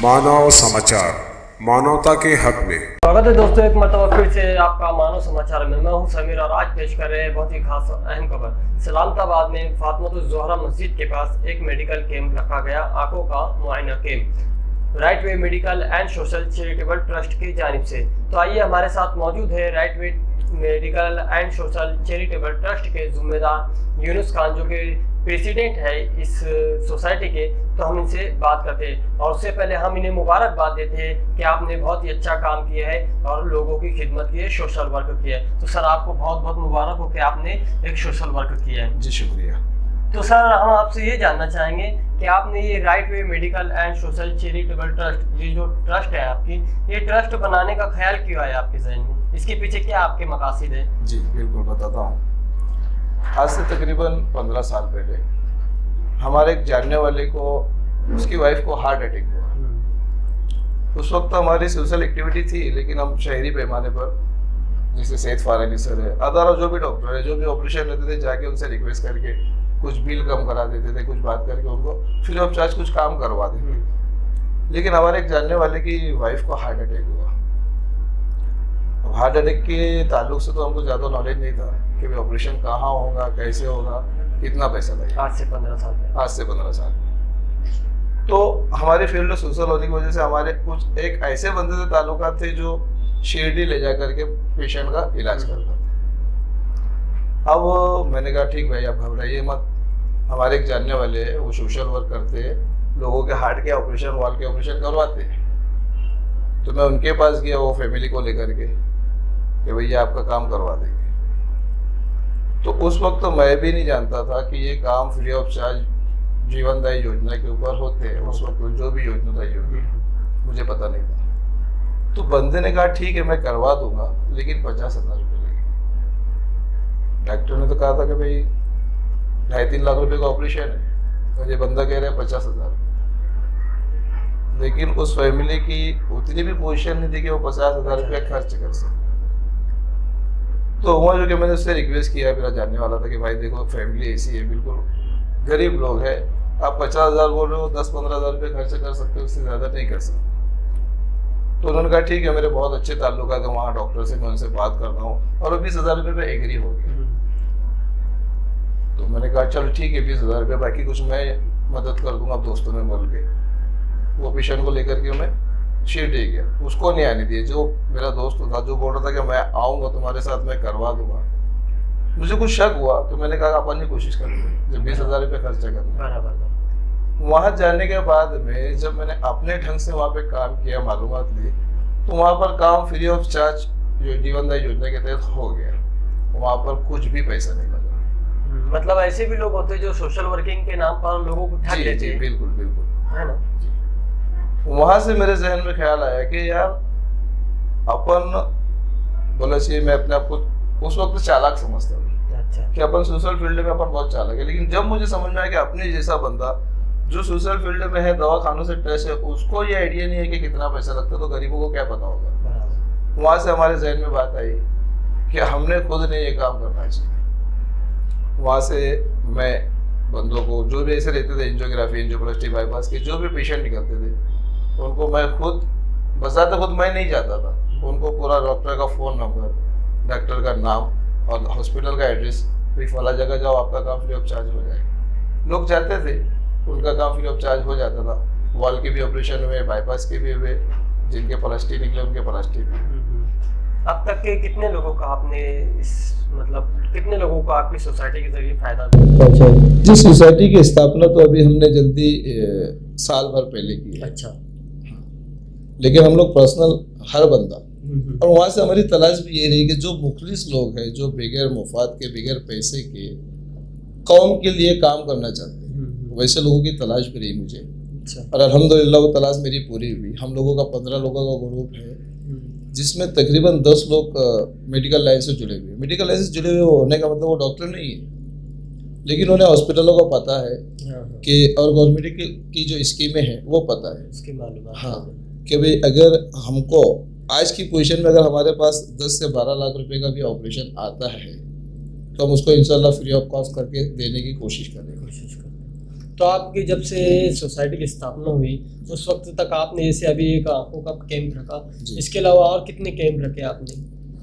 मानव समाचार, मानवता के हक में। स्वागत है दोस्तों, एक मरतबा फिर से आपका मानव समाचार में। मैं हूं समीर और आज पेश कर रहे हैं बहुत ही खास अहम खबर। सलामताबाद में फातिमा मस्जिद के पास एक मेडिकल कैंप रखा गया, आंखों का मुआयना camp, right way medical and social charitable trust की जानिब से। तो आइए, हमारे साथ मौजूद है right way medical and social charitable trust के जिम्मेदार यूनुस खान, जो कि प्रेसिडेंट है इस सोसाइटी के। तो हम इनसे बात करते हैं और उससे पहले हम इन्हें मुबारकबाद देते हैं कि आपने बहुत ही अच्छा काम किया है और लोगों की खिदमत की है, सोशल वर्क किया है। तो सर, आपको बहुत बहुत मुबारक हो कि आपने एक सोशल वर्क किया है। जी शुक्रिया। तो सर, हम आपसे ये जानना चाहेंगे कि आपने ये right way medical and social charitable trust, ये जो ट्रस्ट है आपकी, ये ट्रस्ट बनाने का ख्याल क्यों आया आपके जहन में? इसके पीछे क्या आपके मकासद है? जी बिल्कुल बताता हूँ। आज से तकरीबन 15 साल पहले हमारे एक जानने वाले को, उसकी वाइफ को हार्ट अटैक हुआ। उस वक्त हमारी सोशल एक्टिविटी थी, लेकिन हम शहरी पैमाने पर, जैसे सैयद फारानी सर है, अदारा जो भी डॉक्टर है, जो भी ऑपरेशन रहते थे, जाके उनसे रिक्वेस्ट करके कुछ बिल कम करा देते थे, कुछ बात करके उनको फ्री ऑफ चार्ज कुछ काम करवा देते थे। लेकिन हमारे एक जानने वाले की वाइफ को हार्ट अटैक हुआ। हार्ट अटैक के ताल्लुक से तो हमको ज़्यादा नॉलेज नहीं था कि भाई ऑपरेशन कहाँ होगा, कैसे होगा, कितना पैसा लगेगा। आज से 15 साल पहले। आज से 15 साल। तो हमारे फील्ड सोशल होने की वजह से हमारे कुछ एक ऐसे बंदे से ताल्लुकात थे जो शिरडी ले जा करके पेशेंट का इलाज करता था। अब मैंने कहा ठीक भाई, आप घबराइए मत, हमारे एक जानने वाले हैं, वो सोशल वर्क करते हैं, लोगों के हार्ट के ऑपरेशन, वाल के ऑपरेशन करवाते हैं। तो मैं उनके पास गया, वो फैमिली को लेकर के, कि भैया आपका काम करवा देंगे। तो उस वक्त तो मैं भी नहीं जानता था कि ये काम फ्री ऑफ चार्ज जीवनदायी योजना के ऊपर होते हैं। उस वक्त जो भी योजनादायी होगी मुझे पता नहीं था। तो बंदे ने कहा ठीक है, मैं करवा दूंगा, लेकिन 50,000 रुपये लगेंगे। डॉक्टर ने तो कहा था कि भाई 2.5-3 लाख रुपए का ऑपरेशन है, और ये बंदा कह रहा है 50,000। लेकिन उस फैमिली की उतनी भी पोजीशन नहीं थी कि वो 50,000 रुपये खर्च कर सके। तो हुआ जो कि मैंने उससे रिक्वेस्ट किया, मेरा जानने वाला था, कि भाई देखो फैमिली ऐसी है, बिल्कुल गरीब लोग है, आप 50,000 बोल रहे हो, 10-15,000 रुपये खर्च कर सकते हो, उससे ज़्यादा नहीं कर सकते। तो उन्होंने कहा ठीक है, मेरे बहुत अच्छे ताल्लुकात है वहाँ डॉक्टर से, मैं उनसे बात करता हूँ, और वो 20,000 रुपये पे एग्री हो गया। तो मैंने कहा चलो ठीक है, 20,000 रुपये, बाकी कुछ मैं मदद कर दूंगा दोस्तों में बोल के। वो पेशेंट को लेकर के मैं शिरडी गया, उसको नहीं आने दिए। जो मेरा दोस्त था, जो बोल रहा था कि मैं आऊँगा तुम्हारे साथ, मैं करवा दूंगा, मुझे कुछ शक हुआ। तो मैंने कहा अपन ही कोशिश करेंगे, जब 20,000 रुपये खर्चा करना। वहाँ जाने के बाद में जब मैंने अपने ढंग से वहाँ पे काम किया, मालूमात ली, तो वहाँ पर काम फ्री ऑफ चार्ज जो जीवनदायी योजना के तहत हो गया। वहाँ पर कुछ भी पैसा नहीं लगा। मतलब ऐसे भी लोग होते हैं जो सोशल वर्किंग के नाम पर लोगों को ठग लेते हैं। बिल्कुल बिल्कुल, है ना। वहाँ से मेरे जहन में ख्याल आया कि यार अपन बोला चाहिए, मैं अपने आप को उस वक्त चालाक समझता था। अच्छा। कि अपन सोशल फील्ड में अपन बहुत चालाक है। लेकिन जब मुझे समझ में आया कि अपने जैसा बंदा जो सोशल फील्ड में है, दवाखानों से टच है, उसको ये आइडिया नहीं है कि कितना पैसा लगता है, तो गरीबों को क्या पता होगा। वहाँ से हमारे जहन में बात आई कि हमने खुद ने ये काम करना चाहिए। वहाँ से मैं बंदों को, जो भी ऐसे रहते थे, एंजियोग्राफी, एंजियोप्लास्टी, बाईपास के जो भी पेशेंट निकलते थे, उनको मैं खुद बसाता, खुद मैं नहीं जाता था, उनको पूरा डॉक्टर का फ़ोन नंबर, डॉक्टर का नाम और हॉस्पिटल का एड्रेस, भाई फला जगह जाओ, आपका काम फ्री ऑफ चार्ज हो जाएगा। लोग जाते थे, उनका काम फ्री ऑफ चार्ज हो जाता था। वॉल के भी ऑपरेशन हुए, बाईपास के भी हुए, जिनके प्लास्टिक निकले उनके प्लास्टिक भी। अब तक के कितने लोगों का आपने कितने लोगों को आपकी सोसाइटी के जरिए फायदा पहुंचा? जिस सोसाइटी की स्थापना तो अभी हमने जल्दी साल भर पहले की है। अच्छा। लेकिन हम लोग पर्सनल हर बंदा, और वहाँ से हमारी तलाश भी ये रही कि जो मुखलिस लोग हैं, जो बगैर मुफाद के, बगैर पैसे के कौम के लिए काम करना चाहते हैं, वैसे लोगों की तलाश भी रही मुझे। अच्छा। और अल्हम्दुलिल्लाह वो तलाश मेरी पूरी हुई। हम लोगों का 15 लोगों का ग्रुप है, जिसमें तकरीबन 10 लोग मेडिकल लाइन से जुड़े हुए। मेडिकल लाइन से जुड़े हुए होने का मतलब वो डॉक्टर नहीं है, लेकिन उन्हें हॉस्पिटलों को पता है कि, और गवर्नमेंट की जो स्कीमें हैं वो पता है, उसकी मालूम। हाँ, कि भाई अगर हमको आज की पोजीशन में अगर हमारे पास 10 से 12 लाख रुपए का भी ऑपरेशन आता है, तो हम उसको इंशाल्लाह फ्री ऑफ कॉस्ट करके देने की कोशिश करेंगे। तो आपकी जब से सोसाइटी की स्थापना हुई उस वक्त तक आपने जैसे अभी एक आंखों का कैंप रखा, जी। इसके अलावा और कितने कैंप रखे आपने?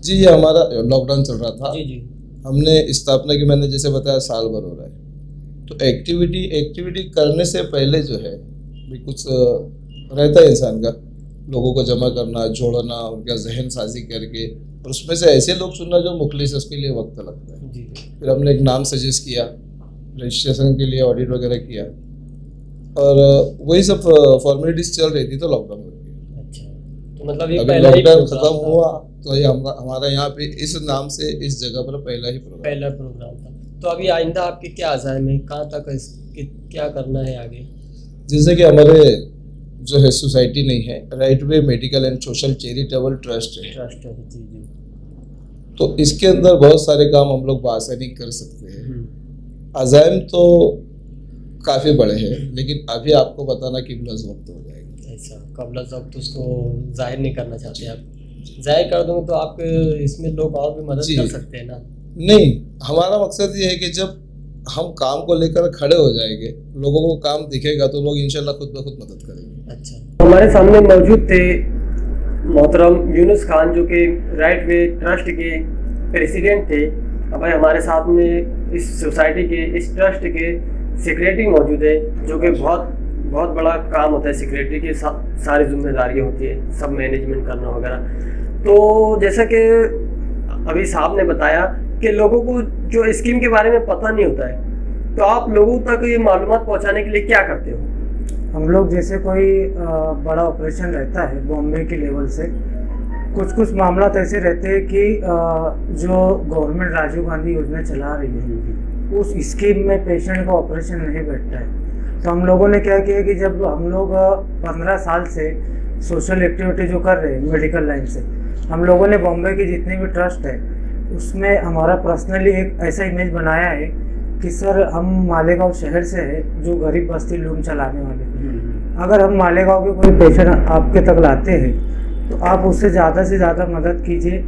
जी, ये हमारा लॉकडाउन चल रहा था। जी जी। हमने स्थापना की, मैंने जैसे बताया, साल भर हो रहा है। तो एक्टिविटी करने से पहले जो है भी कुछ रहता है इंसान का, लोगों को जमा करना, जोड़ना, उनका जहन साजी करके, और उसमें से ऐसे लोग चुनना जो मुखलिस है, उसके लिए वक्त लगता है। जी फिर हमने एक नाम सजेस्ट किया, रजिस्ट्रेशन के लिए ऑडिट वगैरह किया, और वही सब फॉर्मेलिटीज चल रही थी तो लॉकडाउन लग गया। अच्छा, तो मतलब ये अभी पहला ही लॉकडाउन प्रोग्राम खत्म था? हुआ तो ये हमारा यहाँ पे इस नाम से इस जगह पर पहला ही प्रोग्राम। पहला प्रोग्राम था। तो अभी आइंदा आपके क्या अज़ाइम है, कहाँ तक क्या करना है आगे? जैसे कि हमारे जो है सोसाइटी नहीं है, right way medical and social charitable trust है, ट्रस्ट है। जी जी। तो इसके अंदर बहुत सारे काम हम लोग बआसानी कर सकते हैं। अज़ाइम तो काफ़ी बड़े हैं, लेकिन अभी आपको बताना किबलस वक्त हो जाएगा। ऐसा कबला वक्त उसको जाहिर नहीं करना चाहते आप? जाहिर कर दूंगे तो आप इसमें लोग और भी मदद जी। कर सकते हैं ना? नहीं, हमारा मकसद ये है कि जब हम काम को लेकर खड़े हो जाएंगे, लोगों को काम दिखेगा तो लोग इंशाल्लाह खुद ब खुद मदद करेंगे। अच्छा, हमारे सामने मौजूद थे मोहतरम यूनुस खान, जो कि राइट वे ट्रस्ट के प्रेसिडेंट थे। अब भाई हमारे साथ में इस सोसाइटी के, इस ट्रस्ट के सेक्रेटरी मौजूद है, जो कि बहुत बड़ा काम होता है। सेक्रेटरी की सारी जिम्मेदारियाँ होती है, सब मैनेजमेंट करना वगैरह। तो जैसा कि अभी साहब ने बताया कि लोगों को जो स्कीम के बारे में पता नहीं होता है, तो आप लोगों तक ये मालूमात पहुंचाने के लिए क्या करते हो? हम लोग जैसे कोई बड़ा ऑपरेशन रहता है बॉम्बे के लेवल से, कुछ मामला ऐसे रहते हैं कि जो गवर्नमेंट राजीव गांधी योजना चला रही है उस स्कीम में पेशेंट का ऑपरेशन नहीं बैठता है। तो हम लोगों ने क्या किया कि जब हम लोग 15 साल से सोशल एक्टिविटी जो कर रहे हैं मेडिकल लाइन से, हम लोगों ने बॉम्बे की जितनी भी ट्रस्ट है उसमें हमारा पर्सनली एक ऐसा इमेज बनाया है कि सर हम मालेगांव शहर से है जो गरीब बस्ती लूम चलाने वाले। अगर हम मालेगांव के कोई पेशेंट आपके तक लाते हैं तो आप उससे ज़्यादा से ज़्यादा मदद कीजिए।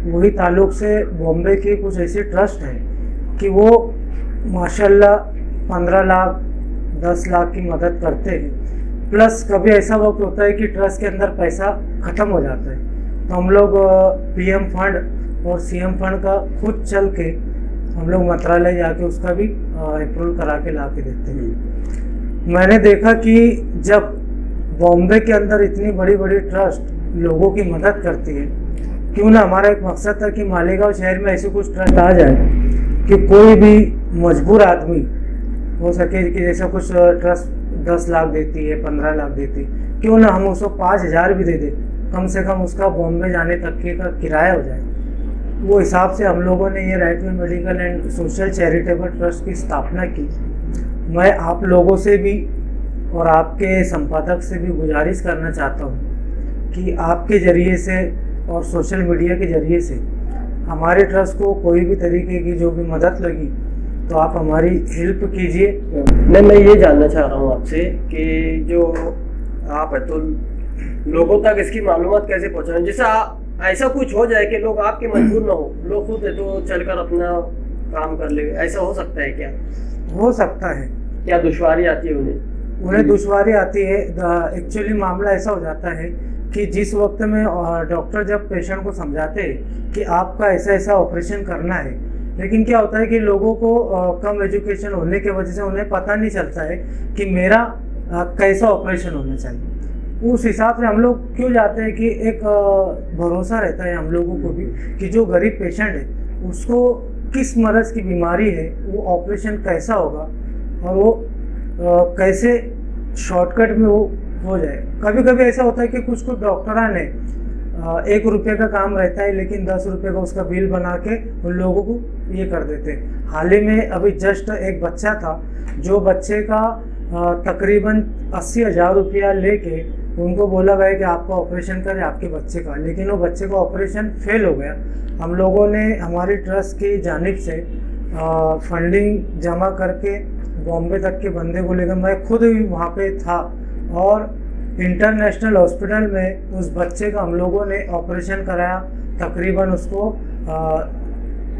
वही ताल्लुक़ से बॉम्बे के कुछ ऐसे ट्रस्ट हैं कि वो माशाल्लाह 15 लाख 10 लाख की मदद करते हैं। प्लस कभी ऐसा वक्त होता है कि ट्रस्ट के अंदर पैसा ख़त्म हो जाता है, तो हम लोग PM फंड और CM फंड का खुद चल के हम लोग मंत्रालय जाके उसका भी अप्रूवल करा के ला के देते हैं। मैंने देखा कि जब बॉम्बे के अंदर इतनी बड़ी बड़ी ट्रस्ट लोगों की मदद करती है, क्यों ना हमारा एक मकसद था कि मालेगांव शहर में ऐसे कुछ ट्रस्ट आ जाए कि कोई भी मजबूर आदमी हो सके कि जैसा कुछ ट्रस्ट 10 लाख देती है, 15 लाख देती, क्यों ना हम उसको 5,000 भी दे दें, कम से कम उसका बॉम्बे जाने तक के का किराया हो जाए। वो हिसाब से हम लोगों ने ये right way medical and social charitable trust की स्थापना की। मैं आप लोगों से भी और आपके संपादक से भी गुजारिश करना चाहता हूँ कि आपके ज़रिए से और सोशल मीडिया के ज़रिए से हमारे ट्रस्ट को कोई भी तरीके की जो भी मदद लगी तो आप हमारी हेल्प कीजिए। नहीं, मैं ये जानना चाह रहा हूँ आपसे कि जो आप है तो लोगों तक इसकी मालूमात कैसे पहुँचाएं, जैसे ऐसा कुछ हो जाए कि लोग आपके मजबूर ना हो, लोग खुद है तो चलकर अपना काम कर ले, ऐसा हो सकता है क्या? हो सकता है। क्या दुश्वारी आती है उन्हें? दुश्वारी आती है। एक्चुअली मामला ऐसा हो जाता है कि जिस वक्त में डॉक्टर जब पेशेंट को समझाते हैं कि आपका ऐसा ऐसा ऑपरेशन करना है, लेकिन क्या होता है कि लोगों को कम एजुकेशन होने की वजह से उन्हें पता नहीं चलता है कि मेरा कैसा ऑपरेशन होना चाहिए। उस हिसाब से हम लोग क्यों जाते हैं कि एक भरोसा रहता है हम लोगों को भी कि जो गरीब पेशेंट है उसको किस मरज़ की बीमारी है, वो ऑपरेशन कैसा होगा और वो कैसे शॉर्टकट में वो हो जाए। कभी कभी ऐसा होता है कि कुछ डॉक्टरों ने 1 रुपये का काम रहता है लेकिन 10 रुपये का उसका बिल बना के उन लोगों को ये कर देते हैं। हाल ही में अभी जस्ट एक बच्चा था, जो बच्चे का तकरीबन 80,000 रुपया लेके उनको बोला गया कि आपका ऑपरेशन करें आपके बच्चे का, लेकिन वो बच्चे का ऑपरेशन फेल हो गया। हम लोगों ने हमारी ट्रस्ट की जानिब से फंडिंग जमा करके बॉम्बे तक के बंदे को लेकर, मैं खुद भी वहाँ पे था और इंटरनेशनल हॉस्पिटल में उस बच्चे का हम लोगों ने ऑपरेशन कराया। तकरीबन उसको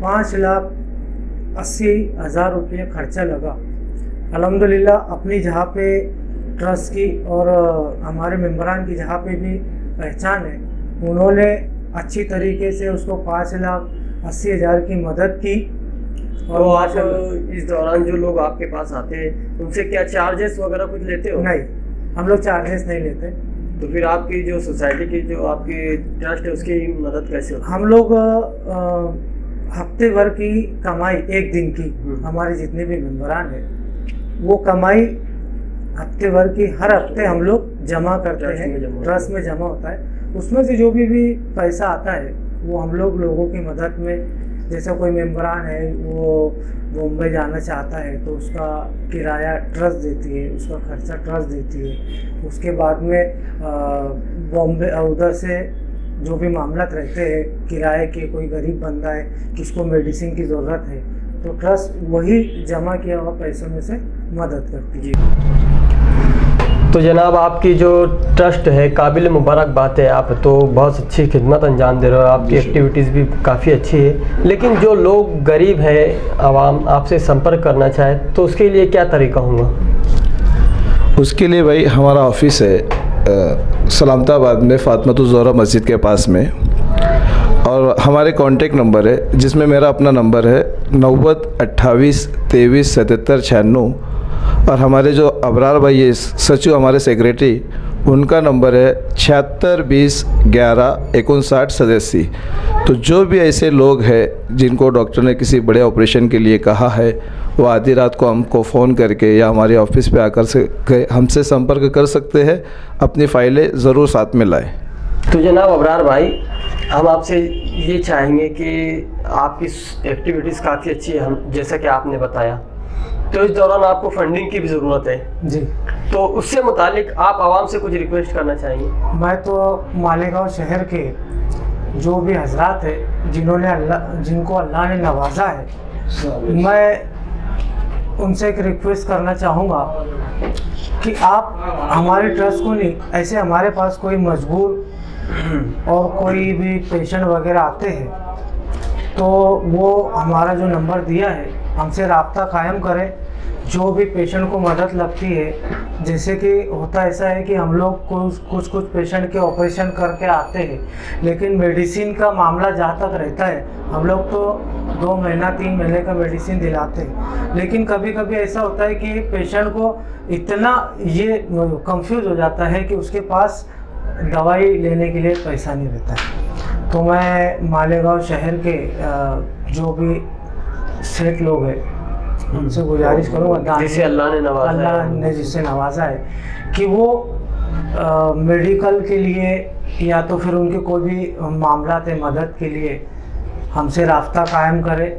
5,80,000 रुपये खर्चा लगा। अल्हम्दुलिल्लाह अपनी जहाँ पे ट्रस्ट की और हमारे मेंबरान की जहाँ पे भी पहचान है, उन्होंने अच्छी तरीके से उसको 5,80,000 की मदद की। और तो आप माशाल्लाह इस दौरान जो लोग आपके पास आते हैं उनसे क्या चार्जेस वगैरह कुछ लेते हो? नहीं, हम लोग चार्जेस नहीं लेते। तो फिर आपकी जो सोसाइटी की जो आपकी ट्रस्ट है उसकी मदद कैसे होती है? हम लोग हफ्ते भर की कमाई एक दिन की, हमारे जितने भी मेंबरान हैं वो कमाई हफ्ते भर की हर हफ्ते हम लोग जमा करते ट्रस्ट में जमा हैं, होता ट्रस्ट में जमा होता है। उसमें से जो भी पैसा आता है वो हम लोग लोगों की मदद में, जैसे कोई मेंबरान है वो बॉम्बे जाना चाहता है तो उसका किराया ट्रस्ट देती है, उसका खर्चा ट्रस्ट देती है। उसके बाद में बॉम्बे उधर से जो भी मामलात रहते हैं किराए के, कोई गरीब बंदा है किसको मेडिसिन की ज़रूरत है तो ट्रस्ट वही जमा किया हुआ पैसों में से मदद करती है। जी, तो जनाब आपकी जो ट्रस्ट है काबिल मुबारक बात है, आप तो बहुत अच्छी खिदमत अंजाम दे रहे हो, आपकी एक्टिविटीज़ भी काफ़ी अच्छी है। लेकिन जो लोग गरीब है, आवाम आपसे संपर्क करना चाहे तो उसके लिए क्या तरीका होगा? उसके लिए भाई हमारा ऑफिस है सलामताबाद में फातिमा-उज़-ज़ोहरा मस्जिद के पास में, और हमारे कॉन्टेक्ट नंबर है जिसमें मेरा अपना नंबर है 90 28 23 77 96, और हमारे जो अबरार भाई है सचिव हमारे सेक्रेटरी, उनका नंबर है 76 20 11 59 87। तो जो भी ऐसे लोग हैं जिनको डॉक्टर ने किसी बड़े ऑपरेशन के लिए कहा है वो आधी रात को हमको फ़ोन करके या हमारे ऑफिस पे आकर से हमसे संपर्क कर सकते हैं। अपनी फ़ाइलें ज़रूर साथ में लाएं। तो जनाब अबरार भाई, हम आपसे ये चाहेंगे कि आपकी एक्टिविटीज़ काफ़ी अच्छी है, हम जैसा कि आपने बताया, तो इस दौरान आपको फंडिंग की भी ज़रूरत है। जी, तो उससे मुतालिक आप आवाम से कुछ रिक्वेस्ट करना चाहेंगे? मैं तो मालेगांव शहर के जो भी हजरात है जिनको अल्लाह ने नवाजा है, मैं उनसे एक रिक्वेस्ट करना चाहूँगा कि आप हमारे ट्रस्ट को नहीं, ऐसे हमारे पास कोई मजबूर और कोई भी पेशेंट वगैरह आते हैं तो वो हमारा जो नंबर दिया है हमसे रब्ता कायम करें। जो भी पेशेंट को मदद लगती है, जैसे कि होता ऐसा है कि हम लोग कुछ पेशेंट के ऑपरेशन करके आते हैं, लेकिन मेडिसिन का मामला जहाँ तक रहता है हम लोग तो 2 महीना 3 महीने का मेडिसिन दिलाते हैं, लेकिन कभी कभी ऐसा होता है कि पेशेंट को इतना ये कंफ्यूज हो जाता है कि उसके पास दवाई लेने के लिए पैसा नहीं रहता है। तो मैं मालेगांव शहर के जो भी सेठ लोग हैं उनसे गुजारिश करूँगा, जिसे अल्लाह ने नवाजा है, अल्लाह ने जिससे नवाजा है, कि वो मेडिकल के लिए या तो फिर उनके कोई भी मामला थे मदद के लिए हमसे राब्ता कायम करे,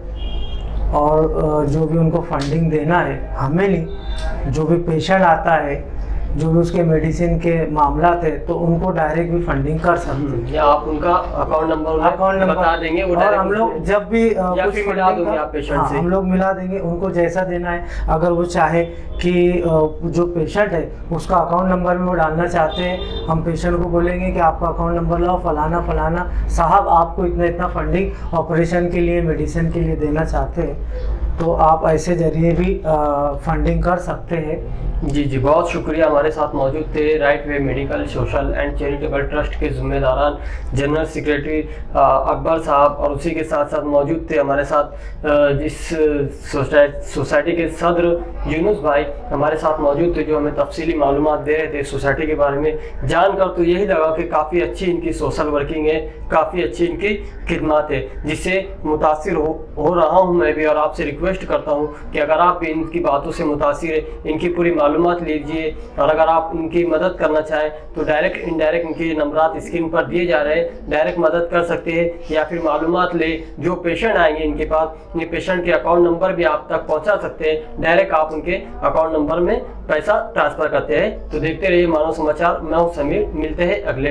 और जो भी उनको फंडिंग देना है, हमें नहीं, जो भी पेशेंट आता है, जो भी उसके मेडिसिन के मामला थे तो उनको डायरेक्ट भी फंडिंग कर सकते हैं। या आप उनका अकाउंट नंबर बता देंगे, वो और हम लोग जब भी या कुछ फिर मिला funding दोगे का- आप पेशेंट हाँ, से? हम लोग मिला देंगे उनको जैसा देना है। अगर वो चाहे कि जो पेशेंट है उसका अकाउंट नंबर में वो डालना चाहते हैं, हम पेशेंट को बोलेंगे कि आपका अकाउंट नंबर लाओ, फलाना फलाना साहब आपको इतना फंडिंग ऑपरेशन के लिए मेडिसिन के लिए देना चाहते हैं, तो आप ऐसे जरिए भी फंडिंग कर सकते हैं। जी जी, बहुत शुक्रिया। हमारे साथ मौजूद थे right way medical social and charitable trust के जिम्मेदारान जनरल सेक्रेटरी अकबर साहब, और उसी के साथ साथ मौजूद थे हमारे साथ जिस सोसाइटी के सदर यूनुस भाई हमारे साथ मौजूद थे, जो हमें तफसीली मालूमात दे रहे थे सोसाइटी के बारे में। जानकर तो यही लगा कि काफ़ी अच्छी इनकी सोशल वर्किंग है, काफ़ी अच्छी इनकी खिदमत है, जिससे मुतासिर हो रहा हूँ मैं भी, और आपसे रिक्वेस्ट करता हूँ कि अगर आप इनकी बातों से मुतासिर है, इनकी पूरी मालूमात लीजिए, और अगर आप इनकी मदद करना चाहें तो डायरेक्ट इनडायरेक्ट इनके नंबरात स्क्रीन पर दिए जा रहे हैं, डायरेक्ट मदद कर सकते हैं, या फिर मालूमात ले, जो पेशेंट आएंगे इनके पास, इन पेशेंट के अकाउंट नंबर भी आप तक पहुँचा सकते हैं, डायरेक्ट आप उनके अकाउंट नंबर में पैसा ट्रांसफ़र करते हैं। तो देखते रहिए मानव समाचार, मैं हूँ समीर, मिलते हैं अगले